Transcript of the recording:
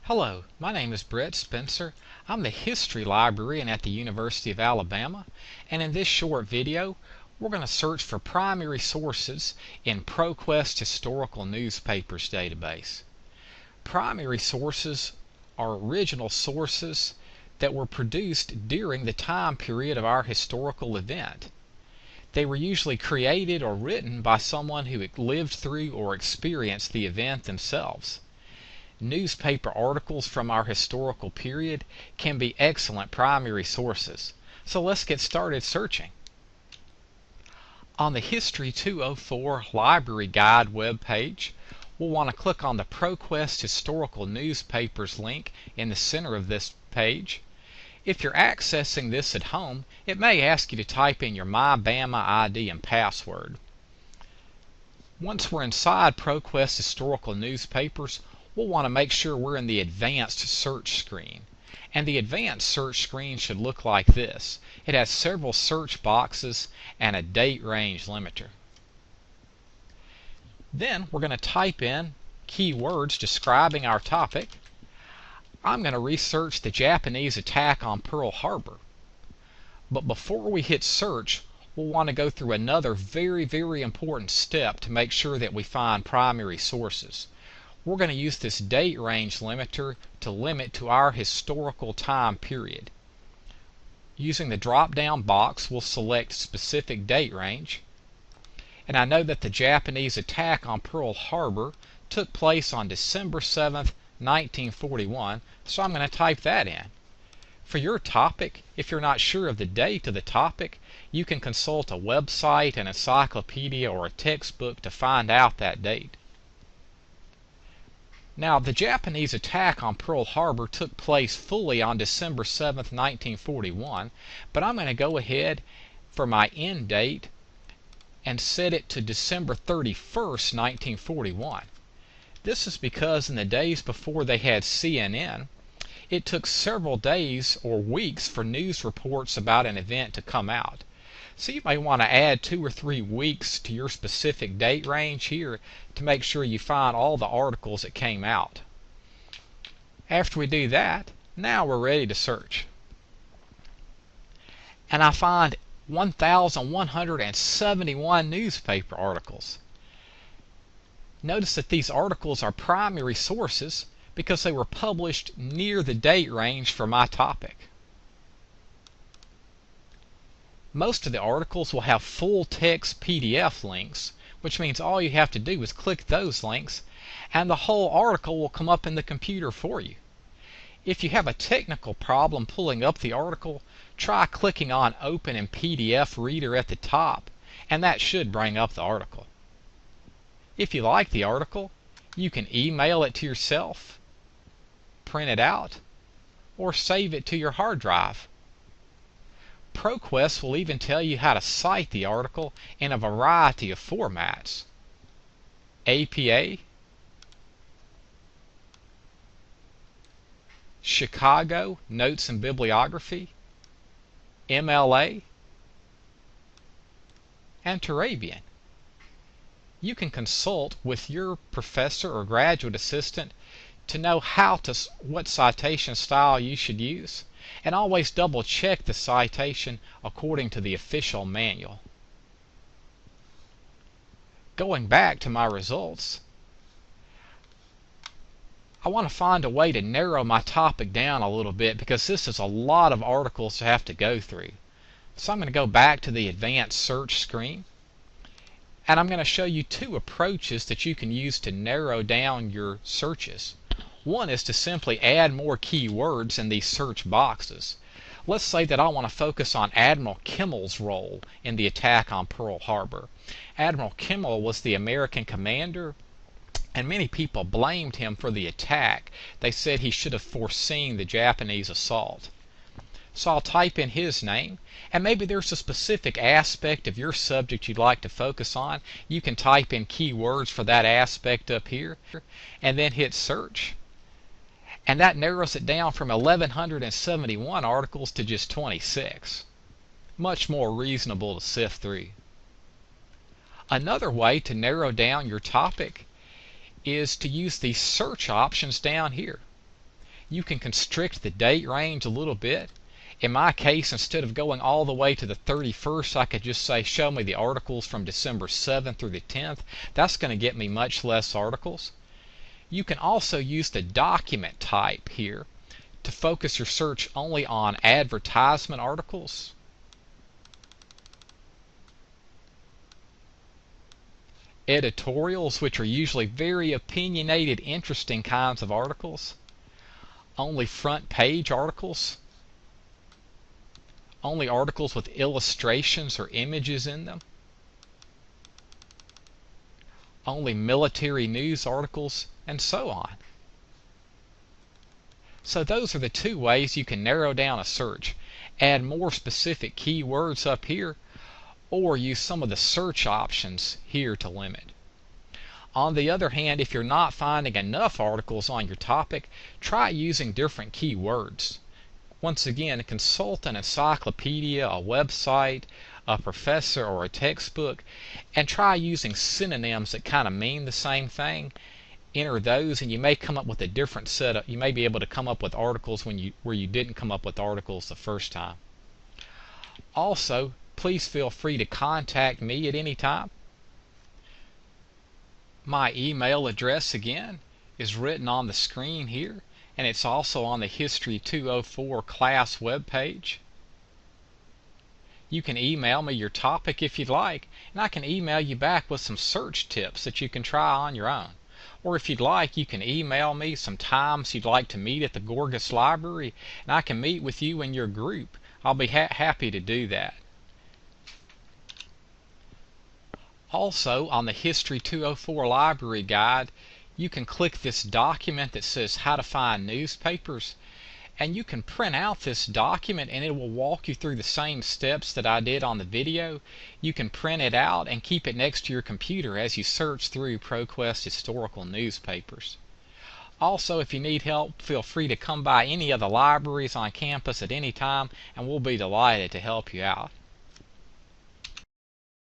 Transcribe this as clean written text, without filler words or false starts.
Hello, my name is Brett Spencer. I'm the History Librarian at the University of Alabama, and in this short video we're going to search for primary sources in ProQuest Historical Newspapers database. Primary sources are original sources that were produced during the time period of our historical event. They were usually created or written by someone who lived through or experienced the event themselves. Newspaper articles from our historical period can be excellent primary sources. So let's get started searching. On the History 204 Library Guide web page, we'll want to click on the ProQuest Historical Newspapers link in the center of this page. If you're accessing this at home, it may ask you to type in your MyBama ID and password. Once we're inside ProQuest Historical Newspapers, we'll want to make sure we're in the advanced search screen. And the advanced search screen should look like this. It has several search boxes and a date range limiter. Then we're going to type in keywords describing our topic. I'm going to research the Japanese attack on Pearl Harbor. But before we hit search, we'll want to go through another very important step to make sure that we find primary sources. We're going to use this date range limiter to limit to our historical time period. Using the drop down box, we'll select specific date range. And I know that the Japanese attack on Pearl Harbor took place on December 7th, 1941, so I'm going to type that in. For your topic, if you're not sure of the date of the topic, you can consult a website, an encyclopedia, or a textbook to find out that date. Now, the Japanese attack on Pearl Harbor took place fully on December 7th, 1941, but I'm going to go ahead for my end date and set it to December 31st, 1941. This is because in the days before they had CNN, it took several days or weeks for news reports about an event to come out. So you may want to add 2 or 3 weeks to your specific date range here to make sure you find all the articles that came out. After we do that, now we're ready to search. And I find 1,171 newspaper articles. Notice that these articles are primary sources because they were published near the date range for my topic. Most of the articles will have full text PDF links, which means all you have to do is click those links and the whole article will come up in the computer for you. If you have a technical problem pulling up the article, try clicking on Open in PDF Reader at the top, and that should bring up the article. If you like the article, you can email it to yourself, print it out, or save it to your hard drive. ProQuest will even tell you how to cite the article in a variety of formats: APA, Chicago Notes and Bibliography, MLA, and Turabian. You can consult with your professor or graduate assistant to know what citation style you should use, and always double check the citation according to the official manual. Going back to my results, I want to find a way to narrow my topic down a little bit because this is a lot of articles to have to go through. So I'm going to go back to the advanced search screen, and I'm going to show you 2 approaches that you can use to narrow down your searches. One is to simply add more keywords in these search boxes. Let's say that I want to focus on Admiral Kimmel's role in the attack on Pearl Harbor. Admiral Kimmel was the American commander, and many people blamed him for the attack. They said he should have foreseen the Japanese assault. So I'll type in his name, and maybe there's a specific aspect of your subject you'd like to focus on. You can type in keywords for that aspect up here, and then hit search. And that narrows it down from 1,171 articles to just 26. Much more reasonable to sift through. Another way to narrow down your topic is to use these search options down here. You can constrict the date range a little bit. In my case, instead of going all the way to the 31st, I could just say show me the articles from December 7th through the 10th. That's going to get me much less articles. You can also use the document type here to focus your search only on advertisement articles, editorials, which are usually very opinionated, interesting kinds of articles, only front page articles, only articles with illustrations or images in them, only military news articles, and so on. So those are the two ways you can narrow down a search. Add more specific keywords up here, or use some of the search options here to limit. On the other hand, if you're not finding enough articles on your topic, try using different keywords. Once again, consult an encyclopedia, a website, a professor, or a textbook, and try using synonyms that kind of mean the same thing. Enter those, and you may come up with a different setup. You may be able to come up with articles where you didn't come up with articles the first time. Also, please feel free to contact me at any time. My email address again is written on the screen here, and it's also on the History 204 class webpage. You can email me your topic if you'd like, and I can email you back with some search tips that you can try on your own. Or if you'd like, you can email me some times you'd like to meet at the Gorgas Library, and I can meet with you and your group. I'll be happy to do that. Also, on the History 204 Library Guide, you can click this document that says How to Find Newspapers, and you can print out this document and it will walk you through the same steps that I did on the video. You can print it out and keep it next to your computer as you search through ProQuest historical newspapers. Also, if you need help, feel free to come by any of the libraries on campus at any time, and we'll be delighted to help you out.